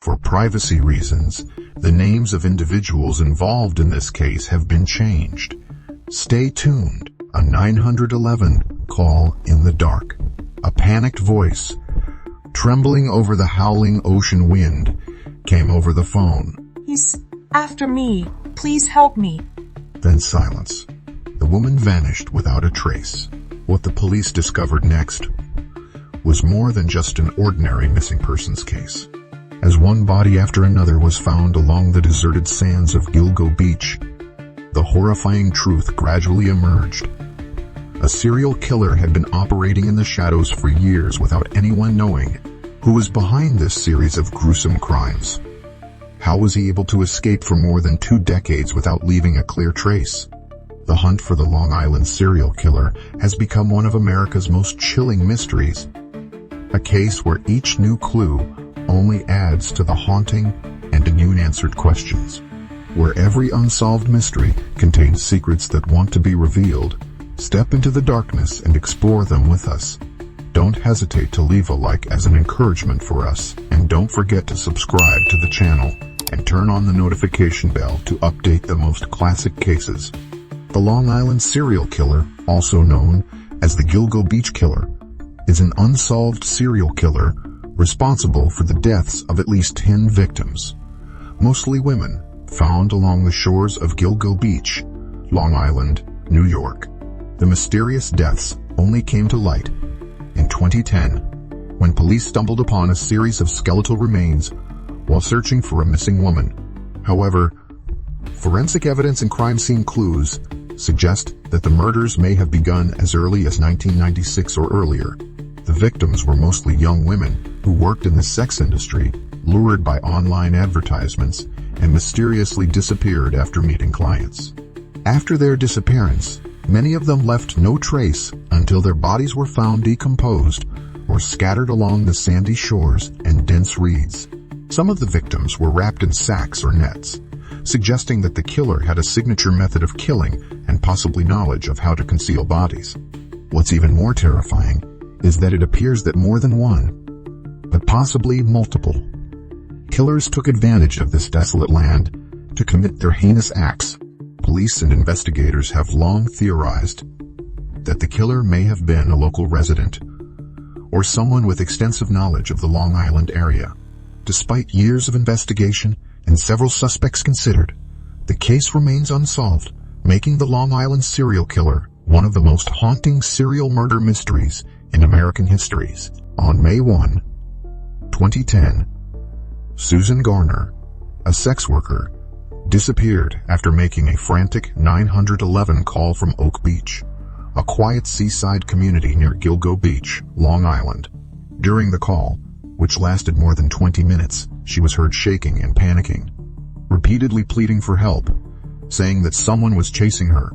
For privacy reasons, the names of individuals involved in this case have been changed. Stay tuned. A 911 call in the dark. A panicked voice, trembling over the howling ocean wind, came over the phone. "He's after me. Please help me." Then silence. The woman vanished without a trace. What the police discovered next was more than just an ordinary missing persons case. As one body after another was found along the deserted sands of Gilgo Beach, the horrifying truth gradually emerged. A serial killer had been operating in the shadows for years without anyone knowing who was behind this series of gruesome crimes. How was he able to escape for more than 2 decades without leaving a clear trace? The hunt for the Long Island serial killer has become one of America's most chilling mysteries. A case where each new clue only adds to the haunting and the unanswered questions. Where every unsolved mystery contains secrets that want to be revealed, step into the darkness and explore them with us. Don't hesitate to leave a like as an encouragement for us, and don't forget to subscribe to the channel and turn on the notification bell to update the most classic cases. The Long Island serial killer, also known as the Gilgo Beach killer, is an unsolved serial killer responsible for the deaths of at least 10 victims, mostly women, found along the shores of Gilgo Beach, Long Island, New York. The mysterious deaths only came to light in 2010 when police stumbled upon a series of skeletal remains while searching for a missing woman. However, forensic evidence and crime scene clues suggest that the murders may have begun as early as 1996 or earlier. The victims were mostly young women who worked in the sex industry, lured by online advertisements, and mysteriously disappeared after meeting clients. After their disappearance, many of them left no trace until their bodies were found decomposed or scattered along the sandy shores and dense reeds. Some of the victims were wrapped in sacks or nets, suggesting that the killer had a signature method of killing and possibly knowledge of how to conceal bodies. What's even more terrifying is that it appears that more than one, but possibly multiple, killers took advantage of this desolate land to commit their heinous acts. Police and investigators have long theorized that the killer may have been a local resident or someone with extensive knowledge of the Long Island area. Despite years of investigation and several suspects considered, the case remains unsolved, making the Long Island serial killer one of the most haunting serial murder mysteries in American histories. On May 1, 2010, Susan Garner, a sex worker, disappeared after making a frantic 911 call from Oak Beach, a quiet seaside community near Gilgo Beach, Long Island. During the call, which lasted more than 20 minutes, she was heard shaking and panicking, repeatedly pleading for help, saying that someone was chasing her.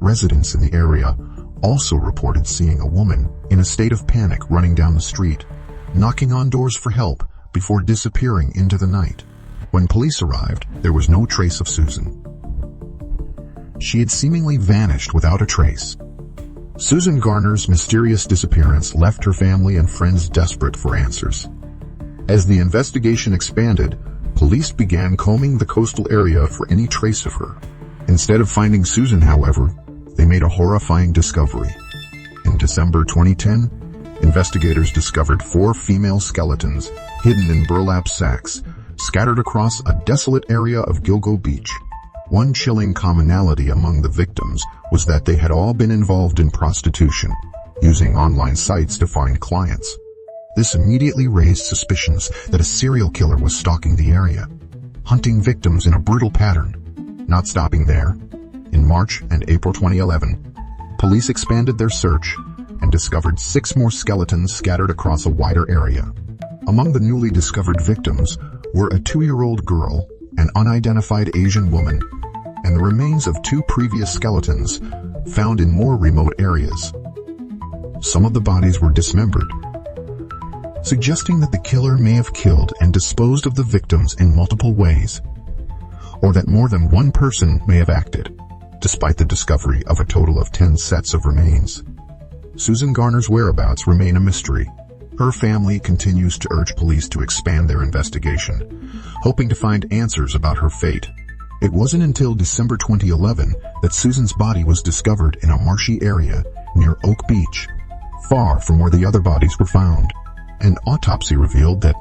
Residents in the area also reported seeing a woman in a state of panic running down the street, knocking on doors for help before disappearing into the night. When police arrived, there was no trace of Susan. She had seemingly vanished without a trace. Susan Garner's mysterious disappearance left her family and friends desperate for answers. As the investigation expanded, police began combing the coastal area for any trace of her. Instead of finding Susan, however, they made a horrifying discovery. In December 2010, investigators discovered 4 female skeletons hidden in burlap sacks, scattered across a desolate area of Gilgo Beach. One chilling commonality among the victims was that they had all been involved in prostitution, using online sites to find clients. This immediately raised suspicions that a serial killer was stalking the area, hunting victims in a brutal pattern. Not stopping there, in March and April 2011, police expanded their search and discovered 6 more skeletons scattered across a wider area. Among the newly discovered victims were a 2-year-old girl, an unidentified Asian woman, and the remains of 2 previous skeletons found in more remote areas. Some of the bodies were dismembered, suggesting that the killer may have killed and disposed of the victims in multiple ways, or that more than one person may have acted. Despite the discovery of a total of 10 sets of remains, Susan Garner's whereabouts remain a mystery. Her family continues to urge police to expand their investigation, hoping to find answers about her fate. It wasn't until December 2011 that Susan's body was discovered in a marshy area near Oak Beach, far from where the other bodies were found. An autopsy revealed that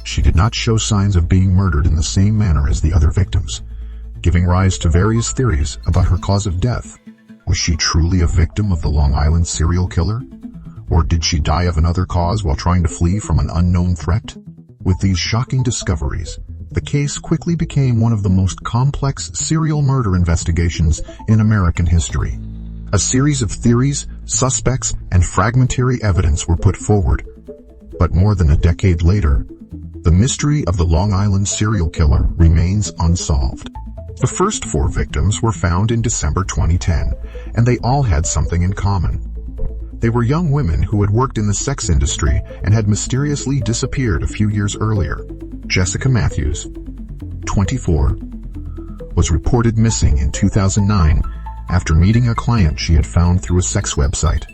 she did not show signs of being murdered in the same manner as the other victims, giving rise to various theories about her cause of death. Was she truly a victim of the Long Island serial killer? Or did she die of another cause while trying to flee from an unknown threat? With these shocking discoveries, the case quickly became one of the most complex serial murder investigations in American history. A series of theories, suspects, and fragmentary evidence were put forward. But more than a decade later, the mystery of the Long Island serial killer remains unsolved. The first 4 victims were found in December 2010, and they all had something in common. They were young women who had worked in the sex industry and had mysteriously disappeared a few years earlier. Jessica Matthews, 24, was reported missing in 2009 after meeting a client she had found through a sex website.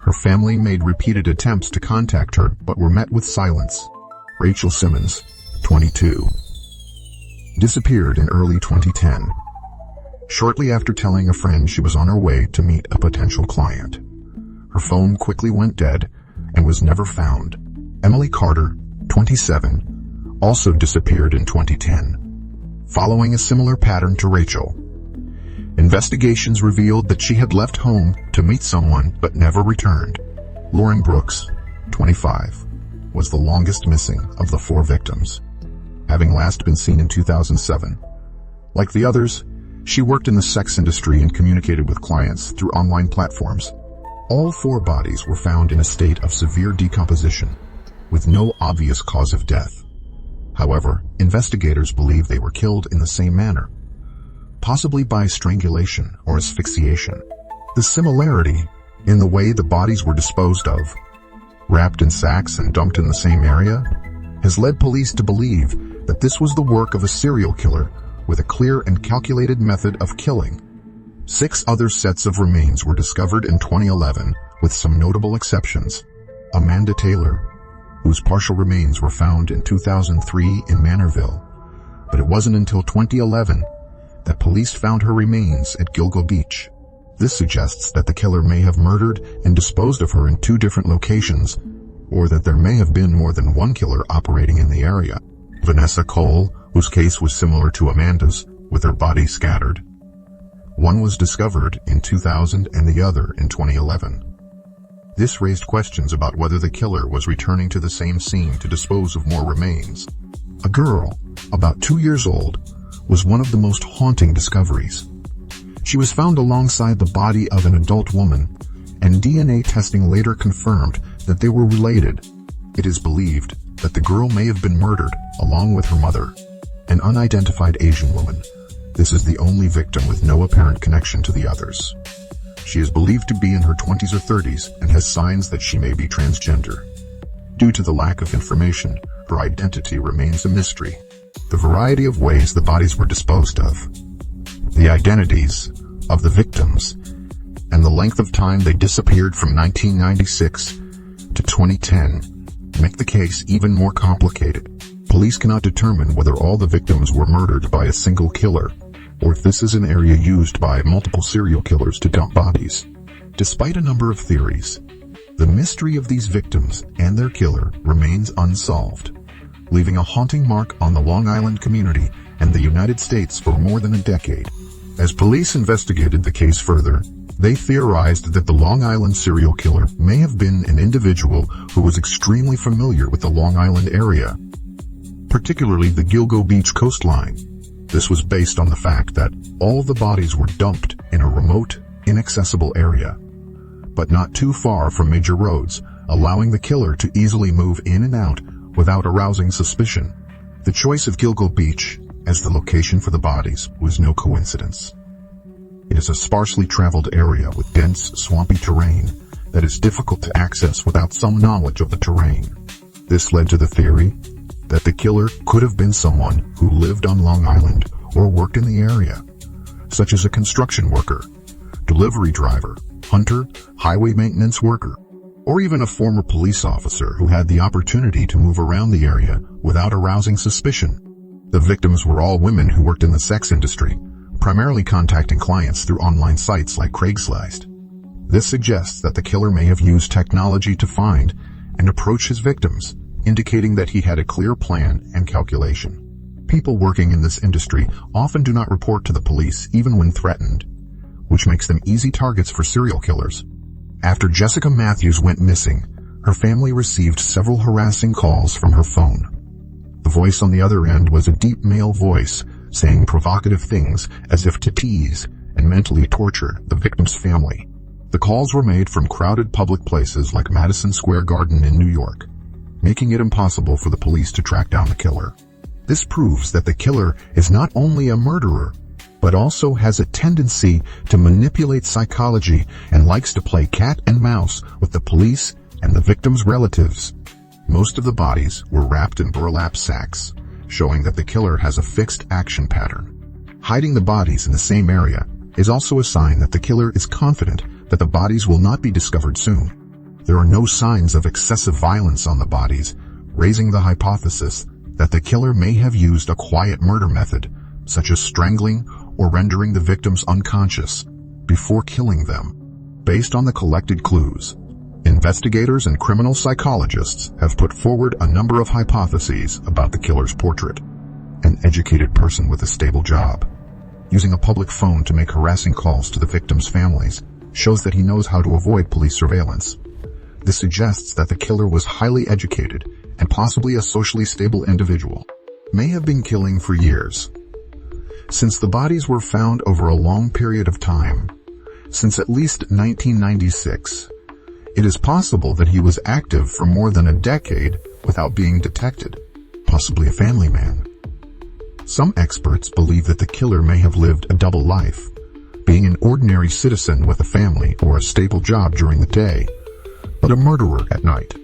Her family made repeated attempts to contact her but were met with silence. Rachel Simmons, 22, disappeared in early 2010, shortly after telling a friend she was on her way to meet a potential client. Her phone quickly went dead and was never found. Emily Carter, 27, also disappeared in 2010, following a similar pattern to Rachel. Investigations revealed that she had left home to meet someone but never returned. Lauren Brooks, 25, was the longest missing of the 4 victims, having last been seen in 2007. Like the others, she worked in the sex industry and communicated with clients through online platforms. All 4 bodies were found in a state of severe decomposition, with no obvious cause of death. However, investigators believe they were killed in the same manner, possibly by strangulation or asphyxiation. The similarity in the way the bodies were disposed of, wrapped in sacks and dumped in the same area, has led police to believe that this was the work of a serial killer with a clear and calculated method of killing. 6 other sets of remains were discovered in 2011, with some notable exceptions. Amanda Taylor, whose partial remains were found in 2003 in Manorville, but it wasn't until 2011 that police found her remains at Gilgo Beach. This suggests that the killer may have murdered and disposed of her in 2 different locations, or that there may have been more than one killer operating in the area. Vanessa Cole, whose case was similar to Amanda's, with her body scattered. One was discovered in 2000 and the other in 2011. This raised questions about whether the killer was returning to the same scene to dispose of more remains. A girl, about 2 years old, was one of the most haunting discoveries. She was found alongside the body of an adult woman, and DNA testing later confirmed that they were related. It is believed that the girl may have been murdered along with her mother, an unidentified Asian woman. This is the only victim with no apparent connection to the others. She is believed to be in her 20s or 30s and has signs that she may be transgender. Due to the lack of information, her identity remains a mystery. The variety of ways the bodies were disposed of, the identities of the victims, and the length of time they disappeared from 1996 to 2010 make the case even more complicated. Police cannot determine whether all the victims were murdered by a single killer, or if this is an area used by multiple serial killers to dump bodies. Despite a number of theories, the mystery of these victims and their killer remains unsolved, leaving a haunting mark on the Long Island community and the United States for more than a decade. As police investigated the case further, they theorized that the Long Island serial killer may have been an individual who was extremely familiar with the Long Island area, particularly the Gilgo Beach coastline. This was based on the fact that all the bodies were dumped in a remote, inaccessible area, but not too far from major roads, allowing the killer to easily move in and out without arousing suspicion. The choice of Gilgo Beach as the location for the bodies was no coincidence. It is a sparsely traveled area with dense, swampy terrain that is difficult to access without some knowledge of the terrain. This led to the theory that the killer could have been someone who lived on Long Island or worked in the area, such as a construction worker, delivery driver, hunter, highway maintenance worker, or even a former police officer who had the opportunity to move around the area without arousing suspicion. The victims were all women who worked in the sex industry, primarily contacting clients through online sites like Craigslist. This suggests that the killer may have used technology to find and approach his victims, indicating that he had a clear plan and calculation. People working in this industry often do not report to the police even when threatened, which makes them easy targets for serial killers. After Jessica Matthews went missing, her family received several harassing calls from her phone. The voice on the other end was a deep male voice, saying provocative things as if to tease and mentally torture the victim's family. The calls were made from crowded public places like Madison Square Garden in New York, making it impossible for the police to track down the killer. This proves that the killer is not only a murderer, but also has a tendency to manipulate psychology and likes to play cat and mouse with the police and the victim's relatives. Most of the bodies were wrapped in burlap sacks, showing that the killer has a fixed action pattern. Hiding the bodies in the same area is also a sign that the killer is confident that the bodies will not be discovered soon. There are no signs of excessive violence on the bodies, raising the hypothesis that the killer may have used a quiet murder method, such as strangling or rendering the victims unconscious before killing them. Based on the collected clues, investigators and criminal psychologists have put forward a number of hypotheses about the killer's portrait. An educated person with a stable job, using a public phone to make harassing calls to the victims' families, shows that he knows how to avoid police surveillance. This suggests that the killer was highly educated and possibly a socially stable individual. May have been killing for years. Since the bodies were found over a long period of time, since at least 1996, it is possible that he was active for more than a decade without being detected, possibly a family man. Some experts believe that the killer may have lived a double life, being an ordinary citizen with a family or a stable job during the day, but a murderer at night.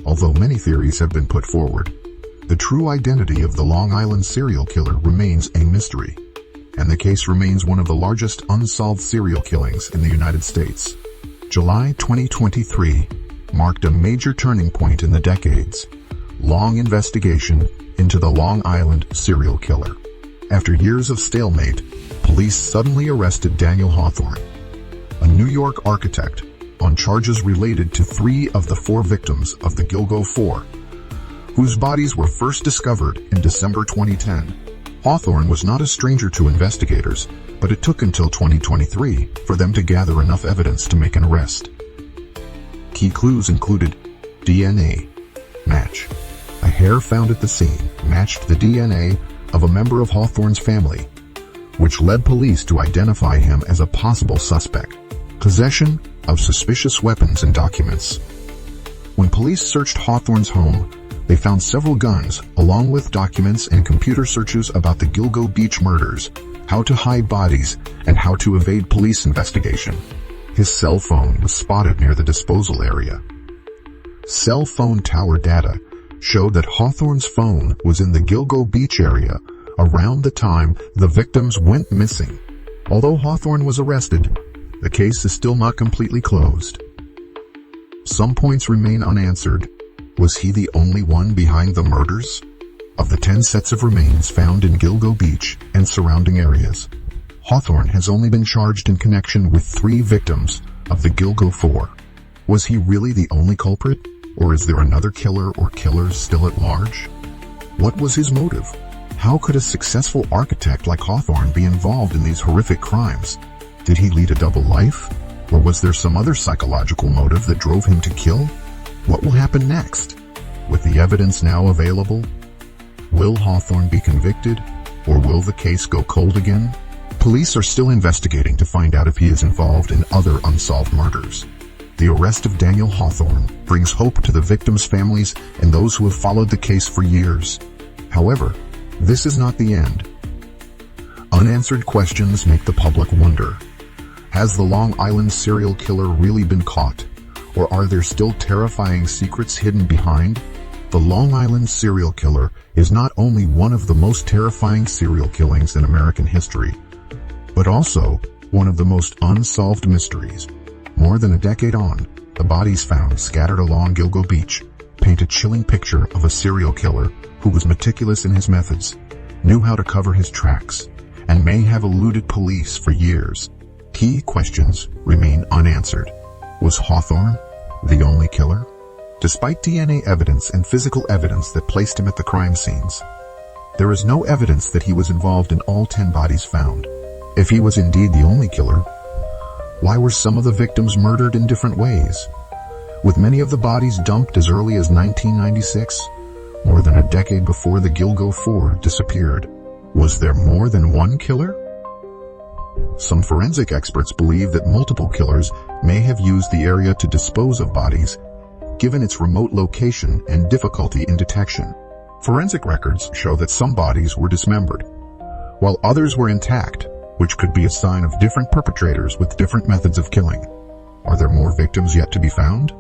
Although many theories have been put forward, the true identity of the Long Island serial killer remains a mystery, and the case remains one of the largest unsolved serial killings in the United States. July 2023 marked a major turning point in the decades-long investigation into the Long Island serial killer. After years of stalemate, police suddenly arrested Daniel Hawthorne, a New York architect, on charges related to 3 of the 4 victims of the Gilgo 4, whose bodies were first discovered in December 2010. Hawthorne was not a stranger to investigators, but it took until 2023 for them to gather enough evidence to make an arrest. Key clues included DNA match. A hair found at the scene matched the DNA of a member of Hawthorne's family, which led police to identify him as a possible suspect. Possession of suspicious weapons and documents. When police searched Hawthorne's home, they found several guns, along with documents and computer searches about the Gilgo Beach murders, how to hide bodies, and how to evade police investigation. His cell phone was spotted near the disposal area. Cell phone tower data showed that Hawthorne's phone was in the Gilgo Beach area around the time the victims went missing. Although Hawthorne was arrested, the case is still not completely closed. Some points remain unanswered. Was he the only one behind the murders? Of the 10 sets of remains found in Gilgo Beach and surrounding areas, Hawthorne has only been charged in connection with 3 victims of the Gilgo 4. Was he really the only culprit, or is there another killer or killers still at large? What was his motive? How could a successful architect like Hawthorne be involved in these horrific crimes? Did he lead a double life? Or was there some other psychological motive that drove him to kill? What will happen next? With the evidence now available, will Hawthorne be convicted, or will the case go cold again? Police are still investigating to find out if he is involved in other unsolved murders. The arrest of Daniel Hawthorne brings hope to the victims' families and those who have followed the case for years. However, this is not the end. Unanswered questions make the public wonder. Has the Long Island serial killer really been caught? Or are there still terrifying secrets hidden behind? The Long Island serial killer is not only one of the most terrifying serial killings in American history, but also one of the most unsolved mysteries. More than a decade on, The bodies found scattered along Gilgo Beach paint a chilling picture of a serial killer who was meticulous in his methods, knew how to cover his tracks, and may have eluded police for years. Key questions remain unanswered. Was Hawthorne the only killer? Despite DNA evidence and physical evidence that placed him at the crime scenes, there is no evidence that he was involved in all 10 bodies found. If he was indeed the only killer, why were some of the victims murdered in different ways? With many of the bodies dumped as early as 1996, more than a decade before the Gilgo 4 disappeared, was there more than one killer? Some forensic experts believe that multiple killers may have used the area to dispose of bodies, given its remote location and difficulty in detection. Forensic records show that some bodies were dismembered, while others were intact, which could be a sign of different perpetrators with different methods of killing. Are there more victims yet to be found?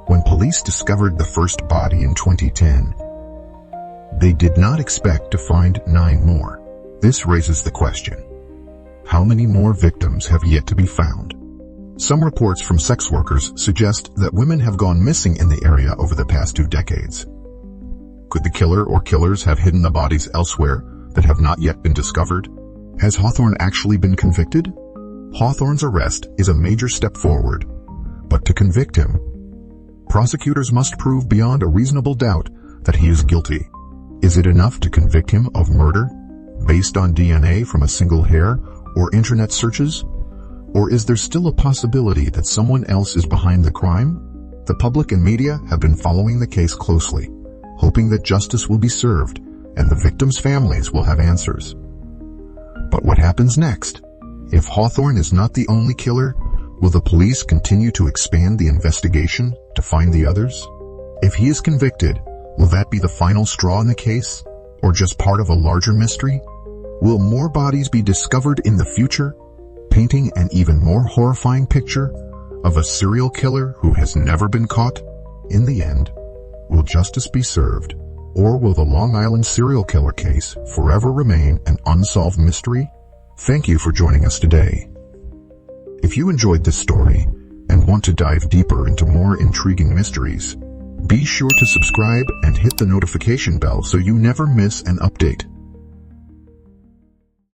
When police discovered the first body in 2010, they did not expect to find 9 more. This raises the question: how many more victims have yet to be found? Some reports from sex workers suggest that women have gone missing in the area over the past 2 decades. Could the killer or killers have hidden the bodies elsewhere that have not yet been discovered? Has Hawthorne actually been convicted? Hawthorne's arrest is a major step forward, but to convict him, prosecutors must prove beyond a reasonable doubt that he is guilty. Is it enough to convict him of murder based on DNA from a single hair or internet searches? Or is there still a possibility that someone else is behind the crime? The public and media have been following the case closely, hoping that justice will be served and the victims' families will have answers. But what happens next? If Hawthorne is not the only killer, will the police continue to expand the investigation to find the others? If he is convicted, will that be the final straw in the case, or just part of a larger mystery? Will more bodies be discovered in the future, painting an even more horrifying picture of a serial killer who has never been caught? In the end, will justice be served, or will the Long Island serial killer case forever remain an unsolved mystery? Thank you for joining us today. If you enjoyed this story and want to dive deeper into more intriguing mysteries, be sure to subscribe and hit the notification bell so you never miss an update.